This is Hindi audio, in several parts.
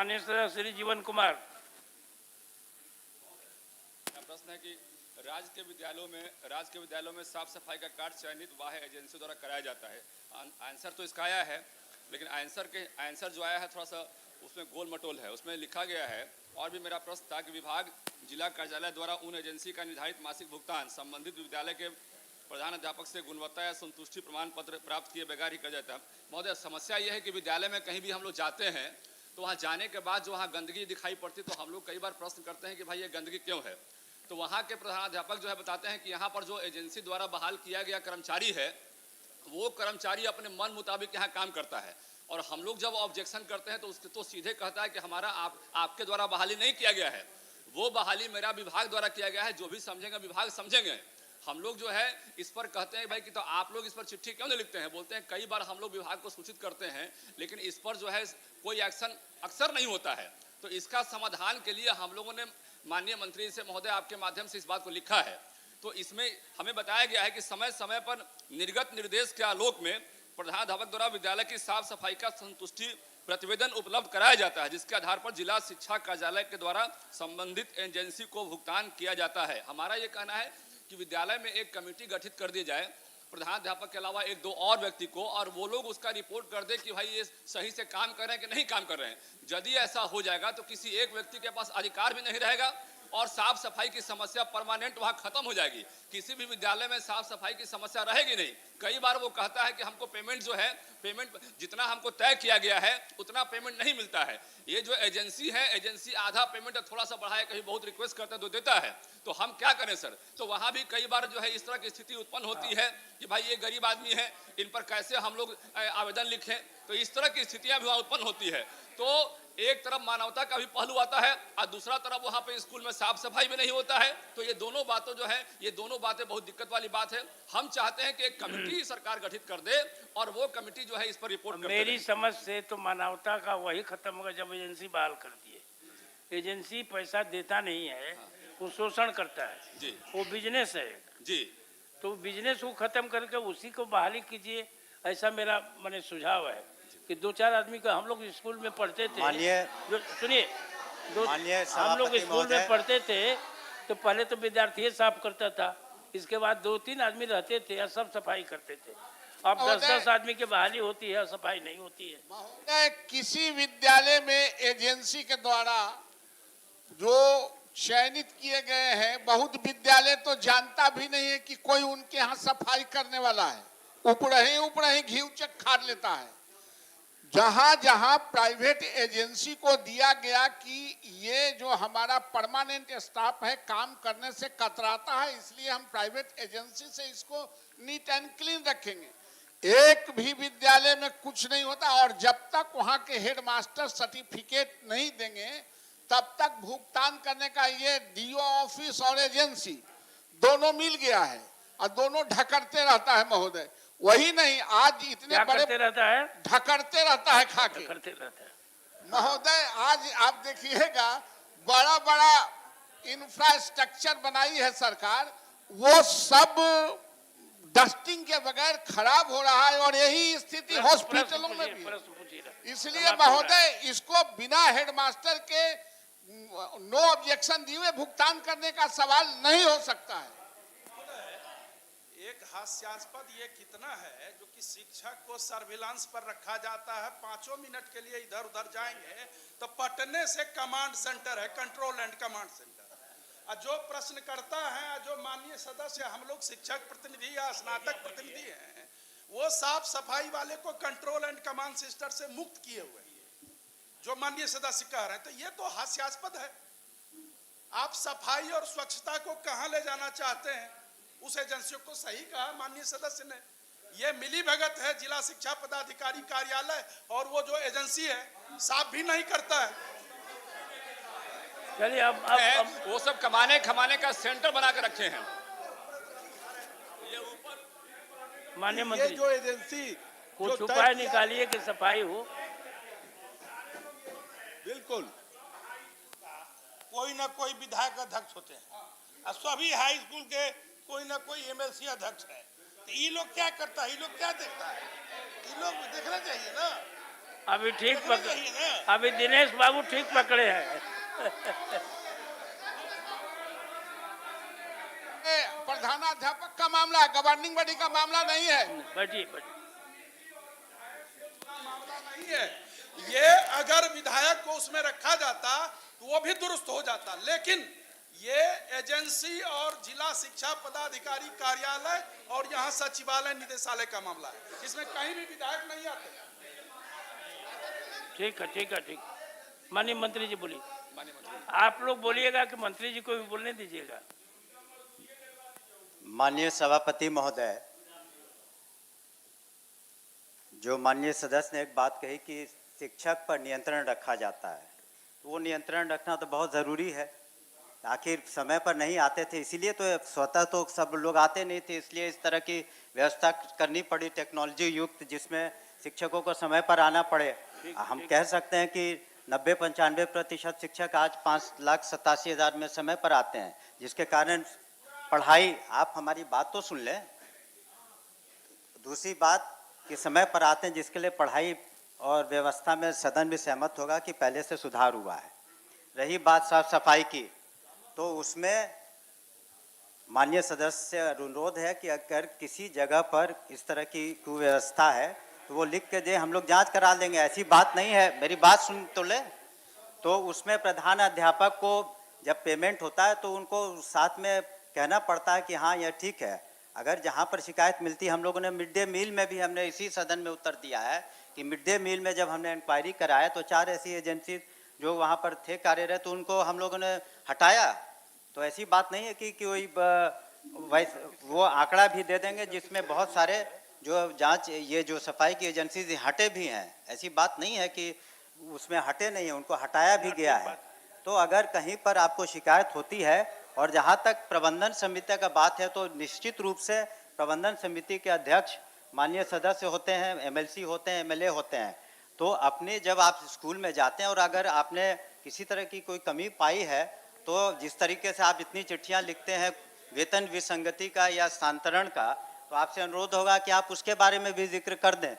माननीय सदस्य श्री जीवन कुमार। प्रश्न है कि राज्य के विद्यालयों में साफ सफाई का कार्य चयनित वाह्य एजेंसी द्वारा कराया जाता है। आंसर तो इसका आया है, लेकिन आंसर जो आया है थोड़ा सा उसमें गोल मटोल है। उसमें लिखा गया है, और भी मेरा प्रश्न था कि विभाग जिला कार्यालय द्वारा उन एजेंसी का निर्धारित मासिक भुगतान संबंधित विद्यालय के प्रधान अध्यापक से गुणवत्ता या संतुष्टि प्रमाण पत्र प्राप्त किए बगैर ही कर जाता है। महोदय, समस्या यह है कि विद्यालय में कहीं भी हम लोग जाते हैं तो वहाँ जाने के बाद जो वहाँ गंदगी दिखाई पड़ती तो हम लोग कई बार प्रश्न करते हैं कि भाई ये गंदगी क्यों है। तो वहाँ के प्रधानाध्यापक जो है बताते हैं कि यहाँ पर जो एजेंसी द्वारा बहाल किया गया कर्मचारी है वो कर्मचारी अपने मन मुताबिक यहाँ काम करता है, और हम लोग जब ऑब्जेक्शन करते हैं तो उसके तो सीधे कहता है कि हमारा आपके द्वारा बहाली नहीं किया गया है, वो बहाली मेरा विभाग द्वारा किया गया है, जो भी समझेंगे विभाग समझेंगे। हम लोग जो है इस पर कहते हैं भाई कि तो आप लोग इस पर चिट्ठी क्यों नहीं लिखते हैं। बोलते हैं कई बार हम लोग विभाग को सूचित करते हैं, लेकिन इस पर जो है कोई एक्शन अक्सर नहीं होता है। तो इसका समाधान के लिए हम लोगों ने माननीय मंत्री से महोदय आपके माध्यम से इस बात को लिखा है। तो इसमें हमें बताया गया है कि समय समय पर निर्गत निर्देश के आलोक में प्रधानाध्यापक द्वारा विद्यालय की साफ सफाई का संतुष्टि प्रतिवेदन उपलब्ध कराया जाता है, जिसके आधार पर जिला शिक्षा कार्यालय के द्वारा संबंधित एजेंसी को भुगतान किया जाता है। हमारा ये कहना है कि विद्यालय में एक कमेटी गठित कर दी जाए प्रधानाध्यापक के अलावा एक दो और व्यक्ति को, और वो लोग उसका रिपोर्ट कर दे कि भाई ये सही से काम कर रहे हैं कि नहीं काम कर रहे हैं। यदि ऐसा हो जाएगा तो किसी एक व्यक्ति के पास अधिकार भी नहीं रहेगा और साफ सफाई की समस्या परमानेंट वहां खत्म हो जाएगी। किसी भी विद्यालय में साफ सफाई की समस्या रहेगी नहीं। कई बार वो कहता है कि हमको पेमेंट जो है जितना हमको तय किया गया है उतना पेमेंट नहीं मिलता है। ये जो एजेंसी है, एजेंसी आधा पेमेंट थोड़ा सा बढ़ाए, कहीं बहुत रिक्वेस्ट करते हैं तो देता है। तो हम क्या करें सर। तो वहां भी कई बार जो है इस तरह की स्थिति उत्पन्न होती है कि भाई ये गरीब आदमी है, इन पर कैसे हम लोग आवेदन लिखें। तो इस तरह की स्थितियां भी वहां उत्पन्न होती है। तो एक तरफ मानवता का भी पहलू आता है और दूसरा तरफ वहां पे स्कूल में साफ सफाई भी नहीं होता है। तो ये दोनों बातों जो है, ये दोनों बातें बहुत दिक्कत वाली बात है। हम चाहते हैं कि एक कमेटी सरकार गठित कर दे और वो कमेटी जो है इस पर रिपोर्ट करे। मेरी समझ से तो मानवता का वही खत्म होगा जब एजेंसी बहाल कर दिए। एजेंसी पैसा देता नहीं है, वो शोषण करता है जी, वो बिजनेस है जी। तो बिजनेस को खत्म करके उसी को बहाली कीजिए, ऐसा मेरा मैंने सुझाव है। कि दो चार आदमी का हम लोग स्कूल में पढ़ते थे, जो सुनिए हम लोग स्कूल में पढ़ते थे तो पहले तो विद्यार्थी साफ करता था, इसके बाद दो तीन आदमी रहते थे और सब सफाई करते थे। अब 10-10 आदमी की बहाली होती है, सफाई नहीं होती है। किसी विद्यालय में एजेंसी के द्वारा जो चयनित किए गए हैं, बहुत विद्यालय तो जानता भी नहीं है कि कोई उनके यहाँ सफाई करने वाला है। ऊपर ही घी उचक खार लेता है। जहां जहां प्राइवेट एजेंसी को दिया गया कि ये जो हमारा परमानेंट स्टाफ है काम करने से कतराता है, इसलिए हम प्राइवेट एजेंसी से इसको नीट एंड क्लीन रखेंगे। एक भी विद्यालय में कुछ नहीं होता, और जब तक वहां के हेडमास्टर सर्टिफिकेट नहीं देंगे तब तक भुगतान करने का ये डीओ ऑफिस और एजेंसी दोनों मिल गया है और दोनों ढकरते रहता है महोदय। वही नहीं, आज इतने बड़े रहता है, ढकरते रहता है खाके करते रहता है महोदय। आज आप देखिएगा बड़ा बड़ा इंफ्रास्ट्रक्चर बनाई है सरकार, वो सब डस्टिंग के बगैर खराब हो रहा है, और यही स्थिति हॉस्पिटलों में भी है। इसलिए महोदय इसको बिना हेडमास्टर के नो ऑब्जेक्शन दिए भुगतान करने का सवाल नहीं हो सकता है। एक हास्यास्पद ये कितना है जो कि शिक्षक को सर्विलांस पर रखा जाता है, 5 मिनट के लिए इधर उधर जाएंगे तो पटने से कमांड सेंटर है, कंट्रोल एंड कमांड सेंटर। और जो प्रश्न करता है, जो माननीय सदस्य हम लोग शिक्षक प्रतिनिधि या स्नातक प्रतिनिधि हैं, वो साफ सफाई वाले को कंट्रोल एंड कमांड सेंटर से मुक्त किए हुए हैं, जो माननीय सदस्य कह रहे हैं। तो ये तो हास्यास्पद है। आप सफाई और स्वच्छता को कहां ले जाना चाहते हैं, उस एजेंसियों को सही कहा माननीय सदस्य ने। ये मिली भगत है जिला शिक्षा पदाधिकारी कार्यालय और वो जो एजेंसी है साफ भी नहीं करता है। चलिए अब वो सब कमाने का सेंटर बना के रखे हैं। माननीय मंत्री जो एजेंसी कुछ उपाय निकालिए कि सफाई हो। बिल्कुल, कोई ना कोई विधायक अध्यक्ष होते हैं और सभी हाई स्कूल के कोई ना कोई एमएलसी अध्यक्ष है। तो ये लोग क्या करता है, ये लोग क्या देखता है, ये लोग देखना चाहिए ना। अभी ठीक समझ रही है ना? अभी दिनेश बाबू ठीक पकड़े हैं। ये प्रधानाध्यापक का मामला है, गवर्निंग बॉडी का मामला नहीं है। बैठिए बैठिए। नहीं है। ये अगर विधायक को उसमें रखा जाता तो वो भी दुरुस्त हो जाता, लेकिन ये एजेंसी और जिला शिक्षा पदाधिकारी कार्यालय और यहाँ सचिवालय निदेशालय का मामला है, इसमें कहीं भी विधायक नहीं आते। ठीक है ठीक है ठीक। माननीय मंत्री जी बोलिए। माननीय मंत्री, आप लोग बोलिएगा कि मंत्री जी को भी बोलने दीजिएगा। माननीय सभापति महोदय, जो माननीय सदस्य ने एक बात कही कि शिक्षक पर नियंत्रण रखा जाता है, तो वो नियंत्रण रखना तो बहुत ज़रूरी है। आखिर समय पर नहीं आते थे, इसीलिए तो स्वतः तो सब लोग आते नहीं थे, इसलिए इस तरह की व्यवस्था करनी पड़ी टेक्नोलॉजी युक्त, जिसमें शिक्षकों को समय पर आना पड़े। हम कह सकते हैं कि 90-95% शिक्षक आज 5,87,000 में समय पर आते हैं, जिसके कारण पढ़ाई, आप हमारी बात तो सुन लें। दूसरी बात कि समय पर आते हैं, जिसके लिए पढ़ाई और व्यवस्था में सदन भी सहमत होगा कि पहले से सुधार हुआ है। रही बात साफ सफाई की, तो उसमें माननीय सदस्य से अनुरोध है कि अगर किसी जगह पर इस तरह की कुव्यवस्था है तो वो लिख के दे, हम लोग जांच करा लेंगे। ऐसी बात नहीं है, मेरी बात सुन तो ले। तो उसमें प्रधान अध्यापक को जब पेमेंट होता है तो उनको साथ में कहना पड़ता है कि हाँ यह ठीक है। अगर जहाँ पर शिकायत मिलती है, हम लोगों ने मिड डे मील में भी हमने इसी सदन में उत्तर दिया है कि मिड डे मील में जब हमने इंक्वायरी कराया तो 4 ऐसी एजेंसी जो वहाँ पर थे कार्यरत, तो उनको हम लोगों ने हटाया। तो ऐसी बात नहीं है कि कोई वैसे वो आंकड़ा भी दे देंगे जिसमें बहुत सारे जो जांच, ये जो सफाई की एजेंसी हटे भी हैं। ऐसी बात नहीं है कि उसमें हटे नहीं है, उनको हटाया भी गया है। तो अगर कहीं पर आपको शिकायत होती है, और जहाँ तक प्रबंधन समिति का बात है, तो निश्चित रूप से प्रबंधन समिति के अध्यक्ष माननीय सदस्य होते हैं, एमएलसी होते हैं, एमएलए होते हैं। तो अपने जब आप स्कूल में जाते हैं और अगर आपने किसी तरह की कोई कमी पाई है, तो जिस तरीके से आप इतनी चिट्ठियाँ लिखते हैं वेतन विसंगति का या स्थानांतरण का, तो आपसे अनुरोध होगा कि आप उसके बारे में भी जिक्र कर दें।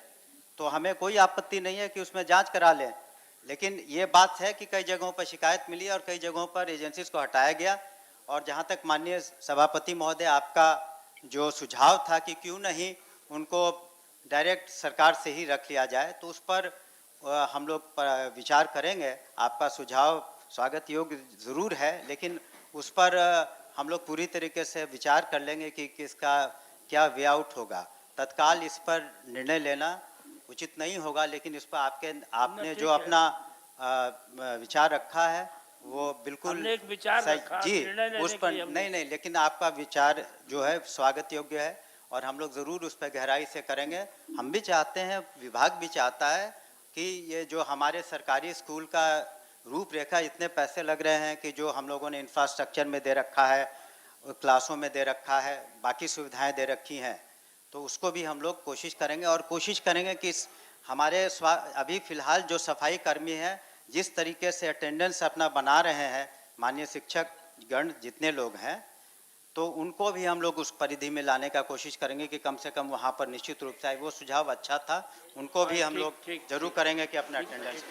तो हमें कोई आपत्ति नहीं है कि उसमें जांच करा लें, लेकिन ये बात है कि कई जगहों पर शिकायत मिली और कई जगहों पर एजेंसीज को हटाया गया। और जहाँ तक माननीय सभापति महोदय, आपका जो सुझाव था कि क्यों नहीं उनको डायरेक्ट सरकार से ही रख लिया जाए, तो उस पर हम लोग विचार करेंगे। आपका सुझाव स्वागत योग्य ज़रूर है, लेकिन उस पर हम लोग पूरी तरीके से विचार कर लेंगे कि किसका क्या वे आउट होगा। तत्काल इस पर निर्णय लेना उचित नहीं होगा, लेकिन इस पर आपने जो अपना विचार रखा है वो बिल्कुल हमने एक विचार रखा, जी, निर्णय लेने उस के पर लिए हमने- नहीं, लेकिन आपका विचार जो है स्वागत योग्य है और हम लोग ज़रूर उस पर गहराई से करेंगे। हम भी चाहते हैं, विभाग भी चाहता है कि ये जो हमारे सरकारी स्कूल का रूपरेखा, इतने पैसे लग रहे हैं कि जो हम लोगों ने इंफ्रास्ट्रक्चर में दे रखा है, क्लासों में दे रखा है, बाकी सुविधाएं दे रखी हैं, तो उसको भी हम लोग कोशिश करेंगे। और कोशिश करेंगे कि हमारे अभी फ़िलहाल जो सफाई कर्मी हैं, जिस तरीके से अटेंडेंस अपना बना रहे हैं, माननीय शिक्षक गण जितने लोग हैं, तो उनको भी हम लोग उस परिधि में लाने का कोशिश करेंगे कि कम से कम वहाँ पर निश्चित रूप से आए। वो सुझाव अच्छा था, उनको भी हम लोग जरूर करेंगे कि अपना अटेंडेंस